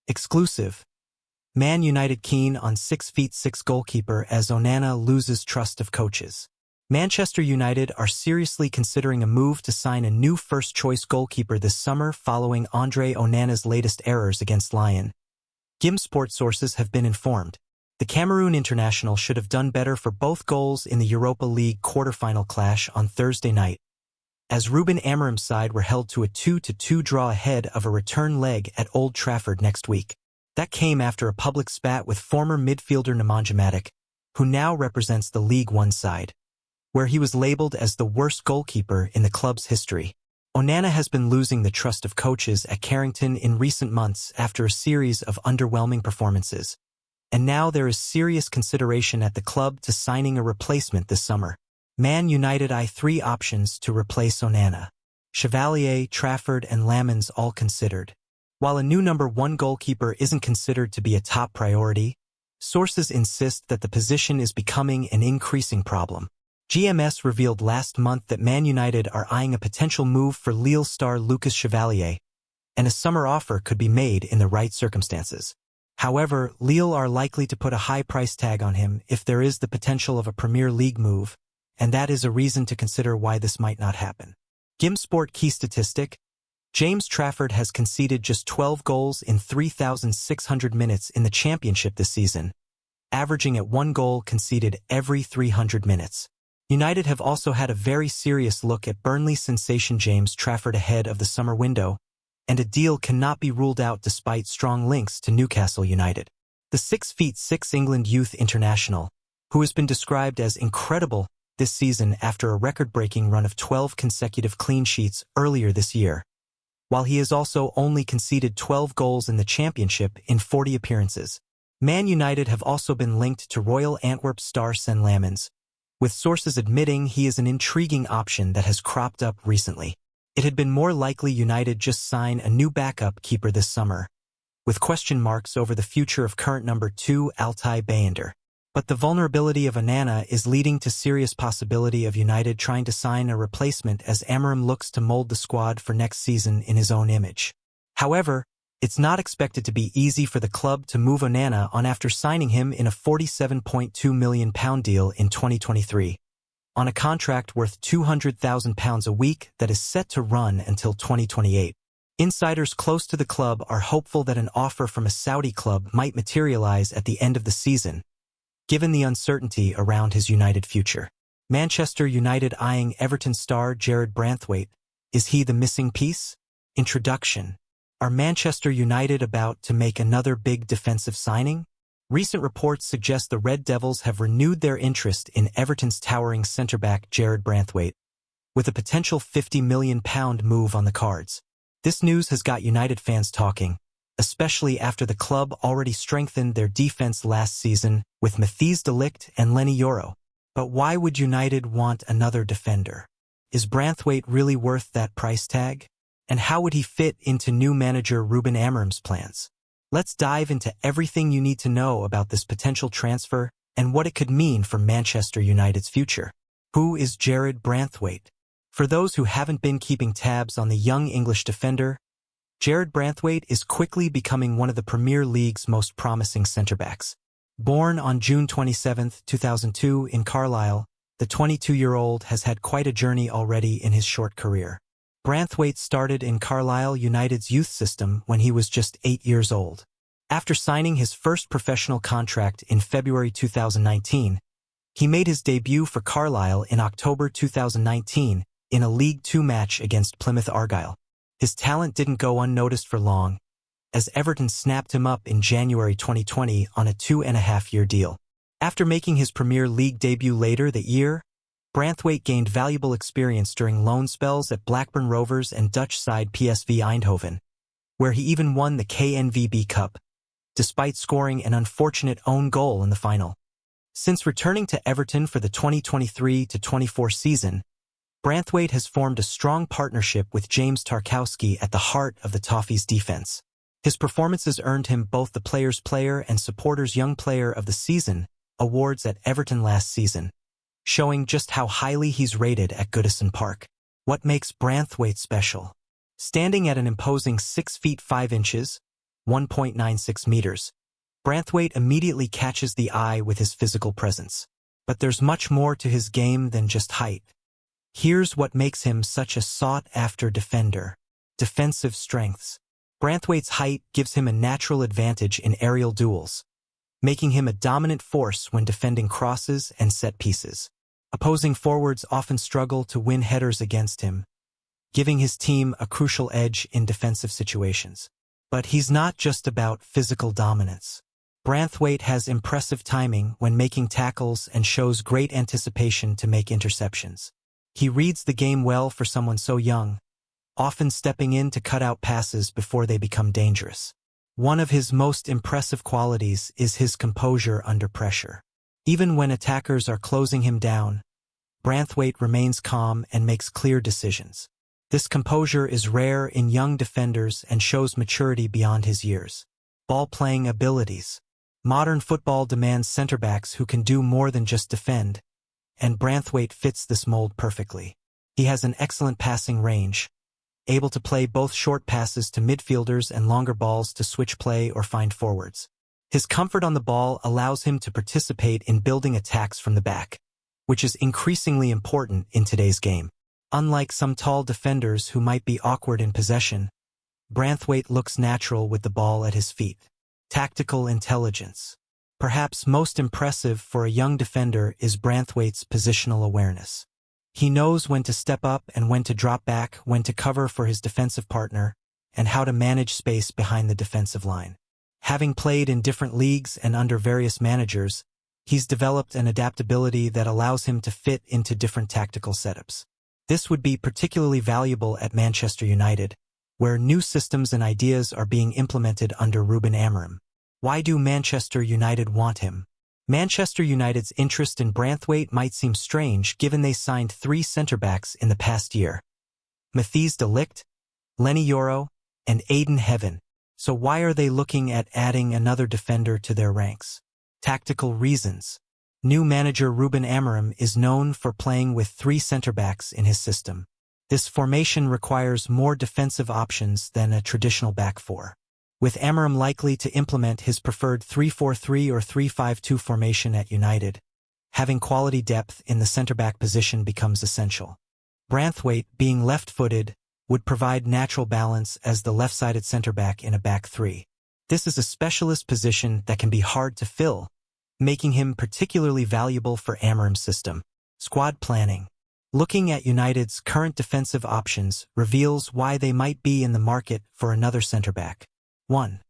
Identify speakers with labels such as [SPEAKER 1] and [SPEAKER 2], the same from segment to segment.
[SPEAKER 1] Exclusive. Man United keen on 6'6" goalkeeper as Onana loses trust of coaches. Manchester United are seriously considering a move to sign a new first-choice goalkeeper this summer following Andre Onana's latest errors against Lyon. Sport sources have been informed. The Cameroon international should have done better for both goals in the Europa League quarter-final clash on Thursday night, as Ruben Amorim's side were held to a 2-2 draw ahead of a return leg at Old Trafford next week. That came after a public spat with former midfielder Nemanja Matic, who now represents the League One side, where he was labeled as the worst goalkeeper in the club's history. Onana has been losing the trust of coaches at Carrington in recent months after a series of underwhelming performances, and now there is serious consideration at the club to signing a replacement this summer. Man United eye 3 options to replace Onana. Chevalier, Trafford, and Lammens all considered. While a new number 1 goalkeeper isn't considered to be a top priority, sources insist that the position is becoming an increasing problem. GMS revealed last month that Man United are eyeing a potential move for Lille star Lucas Chevalier, and a summer offer could be made in the right circumstances. However, Lille are likely to put a high price tag on him if there is the potential of a Premier League move, and that is a reason to consider why this might not happen. Sport key statistic: James Trafford has conceded just 12 goals in 3,600 minutes in the Championship this season, averaging at 1 goal conceded every 300 minutes. United have also had a very serious look at Burnley sensation James Trafford ahead of the summer window, and a deal cannot be ruled out despite strong links to Newcastle United. The 6'6" England youth international, who has been described as incredible this season after a record-breaking run of 12 consecutive clean sheets earlier this year, while he has also only conceded 12 goals in the Championship in 40 appearances. Man United have also been linked to Royal Antwerp star Lammens, with sources admitting he is an intriguing option that has cropped up recently. It had been more likely United just sign a new backup keeper this summer, with question marks over the future of current number 2 Altay Bayender. But the vulnerability of Onana is leading to serious possibility of United trying to sign a replacement as Amorim looks to mold the squad for next season in his own image. However, it's not expected to be easy for the club to move Onana on after signing him in a £47.2 million deal in 2023, on a contract worth £200,000 a week that is set to run until 2028. Insiders close to the club are hopeful that an offer from a Saudi club might materialize at the end of the season, given the uncertainty around his United future. Manchester United eyeing Everton star Branthwaite. Is he the missing piece? Introduction. Are Manchester United about to make another big defensive signing? Recent reports suggest the Red Devils have renewed their interest in Everton's towering centre-back Branthwaite, with a potential £50 million move on the cards. This news has got United fans talking, especially after the club already strengthened their defense last season with Matthijs de Ligt and Lenny Yoro. But why would United want another defender? Is Branthwaite really worth that price tag? And how would he fit into new manager Ruben Amorim's plans? Let's dive into everything you need to know about this potential transfer and what it could mean for Manchester United's future. Who is Branthwaite? For those who haven't been keeping tabs on the young English defender, Branthwaite is quickly becoming one of the Premier League's most promising centre-backs. Born on June 27, 2002 in Carlisle, the 22-year-old has had quite a journey already in his short career. Branthwaite started in Carlisle United's youth system when he was just 8 years old. After signing his first professional contract in February 2019, he made his debut for Carlisle in October 2019 in a League Two match against Plymouth Argyle. His talent didn't go unnoticed for long, as Everton snapped him up in January 2020 on a 2.5-year deal. After making his Premier League debut later that year, Branthwaite gained valuable experience during loan spells at Blackburn Rovers and Dutch side PSV Eindhoven, where he even won the KNVB Cup, despite scoring an unfortunate own goal in the final. Since returning to Everton for the 2023-24 season, Branthwaite has formed a strong partnership with James Tarkowski at the heart of the Toffees' defense. His performances earned him both the Players' Player and Supporters' Young Player of the Season awards at Everton last season, showing just how highly he's rated at Goodison Park. What makes Branthwaite special? Standing at an imposing 6 feet 5 inches, 1.96 meters. Branthwaite immediately catches the eye with his physical presence. But there's much more to his game than just height. Here's what makes him such a sought-after defender. Defensive strengths. Branthwaite's height gives him a natural advantage in aerial duels, making him a dominant force when defending crosses and set pieces. Opposing forwards often struggle to win headers against him, giving his team a crucial edge in defensive situations. But he's not just about physical dominance. Branthwaite has impressive timing when making tackles and shows great anticipation to make interceptions. He reads the game well for someone so young, often stepping in to cut out passes before they become dangerous. One of his most impressive qualities is his composure under pressure. Even when attackers are closing him down, Branthwaite remains calm and makes clear decisions. This composure is rare in young defenders and shows maturity beyond his years. Ball-playing abilities. Modern football demands center-backs who can do more than just defend, and Branthwaite fits this mold perfectly. He has an excellent passing range, able to play both short passes to midfielders and longer balls to switch play or find forwards. His comfort on the ball allows him to participate in building attacks from the back, which is increasingly important in today's game. Unlike some tall defenders who might be awkward in possession, Branthwaite looks natural with the ball at his feet. Tactical intelligence. Perhaps most impressive for a young defender is Branthwaite's positional awareness. He knows when to step up and when to drop back, when to cover for his defensive partner, and how to manage space behind the defensive line. Having played in different leagues and under various managers, he's developed an adaptability that allows him to fit into different tactical setups. This would be particularly valuable at Manchester United, where new systems and ideas are being implemented under Ruben Amorim. Why do Manchester United want him? Manchester United's interest in Branthwaite might seem strange given they signed 3 centre-backs in the past year: Matthijs de Ligt, Lenny Yoro, and Aiden Heaven. So why are they looking at adding another defender to their ranks? Tactical reasons. New manager Ruben Amorim is known for playing with 3 centre-backs in his system. This formation requires more defensive options than a traditional back four. With Amorim likely to implement his preferred 3-4-3 or 3-5-2 formation at United, having quality depth in the centre-back position becomes essential. Branthwaite, being left-footed, would provide natural balance as the left-sided centre-back in a back three. This is a specialist position that can be hard to fill, making him particularly valuable for Amorim's system. Squad planning. Looking at United's current defensive options reveals why they might be in the market for another centre-back. 1.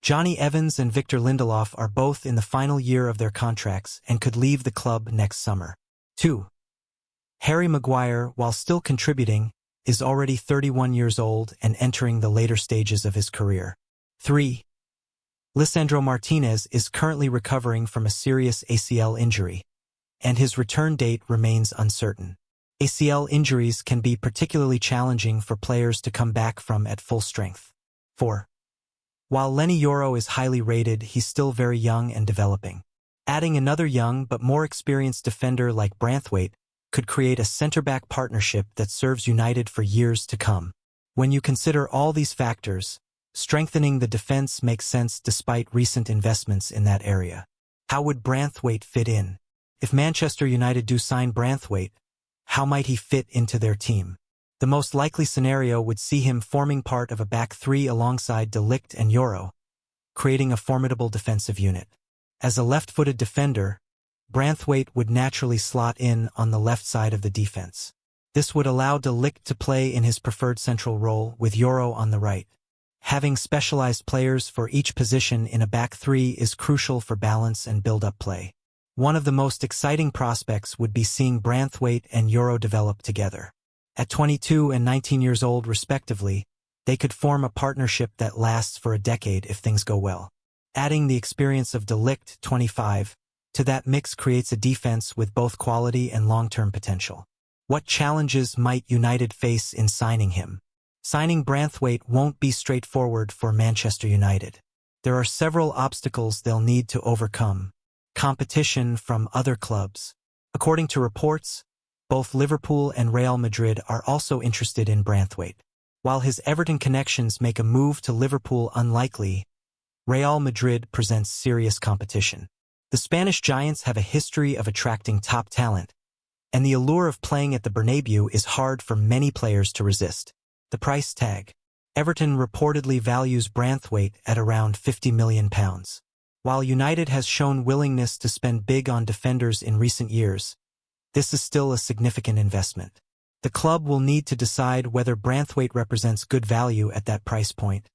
[SPEAKER 1] Johnny Evans and Victor Lindelof are both in the final year of their contracts and could leave the club next summer. 2. Harry Maguire, while still contributing, is already 31 years old and entering the later stages of his career. 3. Lisandro Martinez is currently recovering from a serious ACL injury, and his return date remains uncertain. ACL injuries can be particularly challenging for players to come back from at full strength. 4. While Lenny Yoro is highly rated, he's still very young and developing. Adding another young but more experienced defender like Branthwaite could create a centre-back partnership that serves United for years to come. When you consider all these factors, strengthening the defense makes sense despite recent investments in that area. How would Branthwaite fit in? If Manchester United do sign Branthwaite, how might he fit into their team? The most likely scenario would see him forming part of a back three alongside de Ligt and Yoro, creating a formidable defensive unit. As a left-footed defender, Branthwaite would naturally slot in on the left side of the defense. This would allow de Ligt to play in his preferred central role with Yoro on the right. Having specialized players for each position in a back three is crucial for balance and build-up play. One of the most exciting prospects would be seeing Branthwaite and Yoro develop together. At 22 and 19 years old respectively, they could form a partnership that lasts for a decade if things go well. Adding the experience of de Ligt, 25, to that mix creates a defense with both quality and long-term potential. What challenges might United face in signing him? Signing Branthwaite won't be straightforward for Manchester United. There are several obstacles they'll need to overcome. Competition from other clubs. According to reports, both Liverpool and Real Madrid are also interested in Branthwaite. While his Everton connections make a move to Liverpool unlikely, Real Madrid presents serious competition. The Spanish giants have a history of attracting top talent, and the allure of playing at the Bernabeu is hard for many players to resist. The price tag. Everton reportedly values Branthwaite at around £50 million. While United has shown willingness to spend big on defenders in recent years, this is still a significant investment. The club will need to decide whether Branthwaite represents good value at that price point,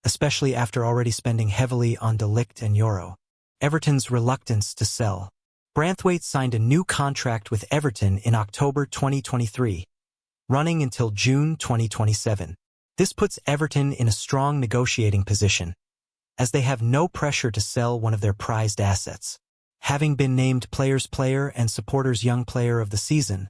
[SPEAKER 1] especially after already spending heavily on De Ligt and Euro. Everton's reluctance to sell. Branthwaite signed a new contract with Everton in October 2023, running until June 2027. This puts Everton in a strong negotiating position, as they have no pressure to sell one of their prized assets. Having been named Players' Player and Supporters' Young Player of the Season,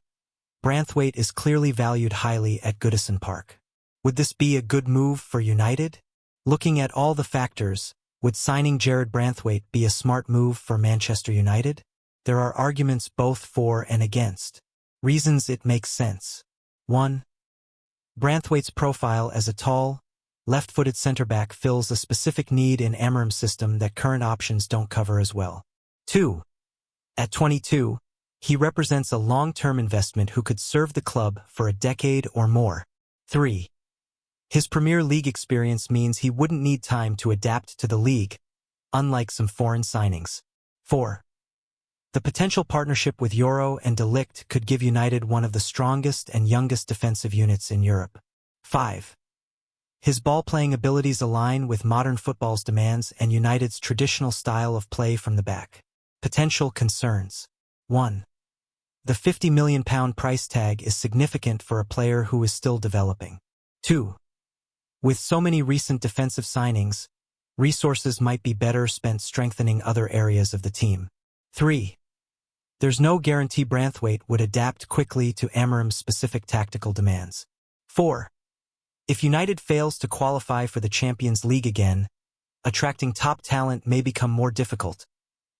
[SPEAKER 1] Branthwaite is clearly valued highly at Goodison Park. Would this be a good move for United? Looking at all the factors, would signing Jarrad Branthwaite be a smart move for Manchester United? There are arguments both for and against. Reasons it makes sense. 1. Branthwaite's profile as a tall, left-footed centre-back fills a specific need in Amorim's system that current options don't cover as well. 2. At 22, he represents a long-term investment who could serve the club for a decade or more. 3. His Premier League experience means he wouldn't need time to adapt to the league, unlike some foreign signings. 4. The potential partnership with Euro and De Ligt could give United one of the strongest and youngest defensive units in Europe. 5. His ball-playing abilities align with modern football's demands and United's traditional style of play from the back. Potential concerns. 1. The £50 million price tag is significant for a player who is still developing. 2. With so many recent defensive signings, resources might be better spent strengthening other areas of the team. 3. There's no guarantee Branthwaite would adapt quickly to Amorim's specific tactical demands. 4. If United fails to qualify for the Champions League again, attracting top talent may become more difficult,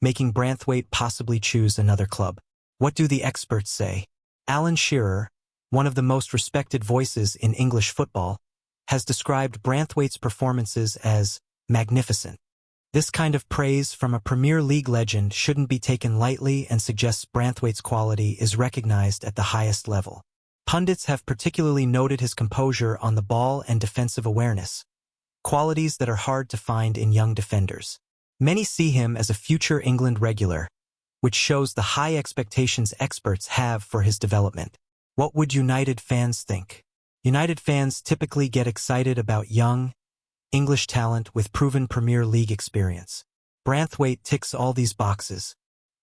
[SPEAKER 1] making Branthwaite possibly choose another club. What do the experts say? Alan Shearer, one of the most respected voices in English football, has described Branthwaite's performances as magnificent. This kind of praise from a Premier League legend shouldn't be taken lightly and suggests Branthwaite's quality is recognized at the highest level. Pundits have particularly noted his composure on the ball and defensive awareness, qualities that are hard to find in young defenders. Many see him as a future England regular, which shows the high expectations experts have for his development. What would United fans think? United fans typically get excited about young, English talent with proven Premier League experience. Branthwaite ticks all these boxes.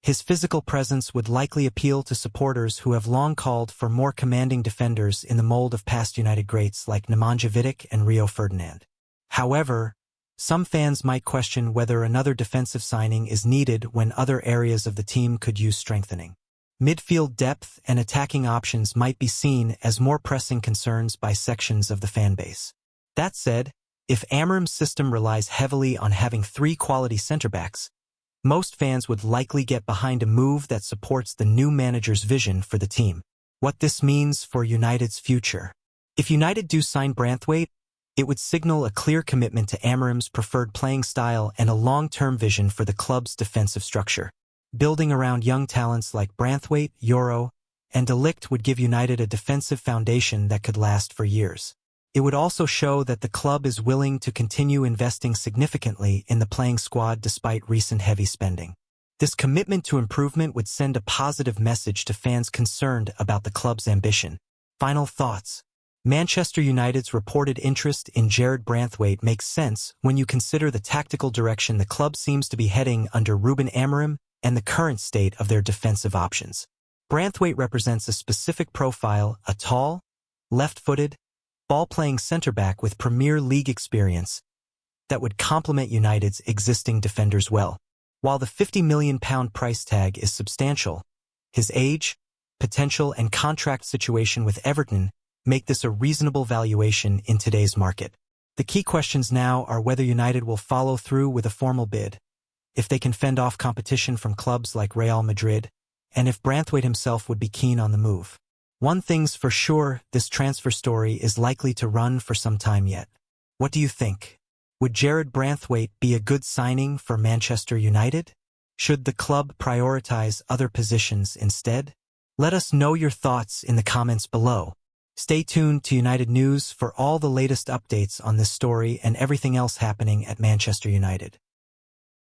[SPEAKER 1] His physical presence would likely appeal to supporters who have long called for more commanding defenders in the mold of past United greats like Nemanja Vidic and Rio Ferdinand. However, some fans might question whether another defensive signing is needed when other areas of the team could use strengthening. Midfield depth and attacking options might be seen as more pressing concerns by sections of the fanbase. That said, if Amorim's system relies heavily on having 3 quality centre-backs, most fans would likely get behind a move that supports the new manager's vision for the team. What this means for United's future. If United do sign Branthwaite, it would signal a clear commitment to Amorim's preferred playing style and a long-term vision for the club's defensive structure. Building around young talents like Branthwaite, Euro, and De Ligt would give United a defensive foundation that could last for years. It would also show that the club is willing to continue investing significantly in the playing squad despite recent heavy spending. This commitment to improvement would send a positive message to fans concerned about the club's ambition. Final thoughts. Manchester United's reported interest in Jarrad Branthwaite makes sense when you consider the tactical direction the club seems to be heading under Ruben Amorim and the current state of their defensive options. Branthwaite represents a specific profile, a tall, left-footed, ball-playing centre-back with Premier League experience that would complement United's existing defenders well. While the £50 million price tag is substantial, his age, potential and contract situation with Everton make this a reasonable valuation in today's market. The key questions now are whether United will follow through with a formal bid, if they can fend off competition from clubs like Real Madrid, and if Branthwaite himself would be keen on the move. One thing's for sure, this transfer story is likely to run for some time yet. What do you think? Would Jared Branthwaite be a good signing for Manchester United? Should the club prioritize other positions instead? Let us know your thoughts in the comments below. Stay tuned to United News for all the latest updates on this story and everything else happening at Manchester United.